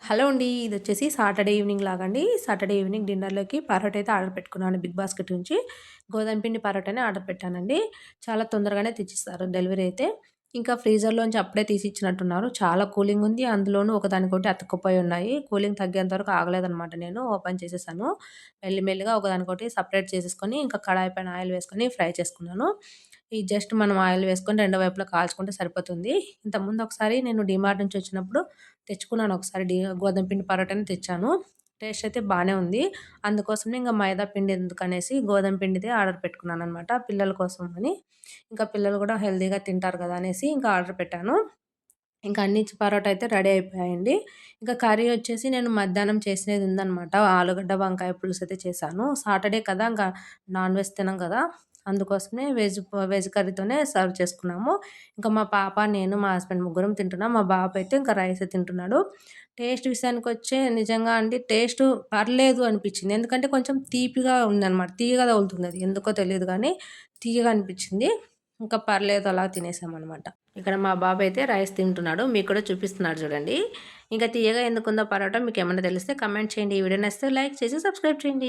Hello అండి. ఇదొచ్చేసి Saturday evening లాగండి. Saturday evening డిన్నర్‌లోకి parotta అయితే ఆర్డర్ పెట్టుకున్నాను బిగ్ బాస్కెట్ నుంచి. గోధుమ పిండి పరోటానే ఆర్డర్ పెట్టానండి. చాలా తొందరగానే తెచ్చిస్తారు డెలివరీ అయితే. ఇంకా ఫ్రీజర్‌లోంచి అప్పుడే తీసి ఇచ్చినట్టున్నారు. చాలా కూలింగ్ ఉంది. అందులోనూ ఒకదానికొకటి అతుక్కుపోయి ఉన్నాయి. కూలింగ్ తగ్గేంత వరకు ఆగలేదనమాట నేను. ఓపెన్ చేసేసాను. మెల్లిమెల్లిగా ఒకదానికొకటి సెపరేట్ చేసేసుకొని, ఇంకా కడాయి పైన ఆయిల్ వేసుకొని ఫ్రై చేసుకున్నాను. ఈ జస్ట్ మనం ఆయిల్ వేసుకొని రెండు వైపులా కాల్చుకుంటే సరిపోతుంది. ఇంతకుముందు ఒకసారి నేను డీమార్ట్ నుంచి వచ్చినప్పుడు తెచ్చుకున్నాను ఒకసారి గోధుమ పిండి పరోటాని తెచ్చాను. టేస్ట్ అయితే బానే ఉంది. అందుకోసమే ఇంక మైదా పిండి ఎందుకనేసి గోధుమ పిండిదే ఆర్డర్ పెట్టుకున్నాననమాట పిల్లల కోసం అని. ఇంకా పిల్లలు గూడా హెల్తీగా తింటారు గదా అనేసి ఇంకా ఆర్డర్ పెట్టాను. ఇంకా అన్ని పరోటా అయితే రెడీ అయిపోయాయండి. ఇంకా కర్రీ వచ్చేసి నేను మధ్యాహ్నం చేసినది ఉందనమాట. ఆలుగడ్డ, వంకాయ పులుసయితే చేశాను. సాటర్డే కదా! ఇంకా నాన్ వెజ్ తినం కదా! అందుకోసమే వెజ్ కర్రీతోనే సర్వ్ చేసుకున్నాము. ఇంకా మా పాప, నేను, మా హస్బెండ్ ముగ్గురం తింటున్నాం. మా బాబు అయితే ఇంకా రైసే తింటున్నాడు. టేస్ట్ విషయానికొచ్చే నిజంగా అండి టేస్ట్ పర్లేదు అనిపిచ్చింది. ఎందుకంటే కొంచెం తీపిగా ఉందనమాట. తీయగా తగులుతుందది. ఎందుకో తెలీదు గానీ తీయగా అనిపిచ్చింది. ఇంకా పర్లేదు అలా తినేసామనమాట. ఇక్కడ మా బాబైతే రైస్ తింటున్నాడు. మీకు కూడా చూపిస్తున్నాడు చూడండి. ఇంకా తియ్యగా ఎందుకుందో పరోటా మీకేమన్నా తెలిస్తే కామెంట్ చేయండి. ఈ వీడియో నచ్చితే లైక్ చేసి సబ్స్క్రైబ్ చేయండి.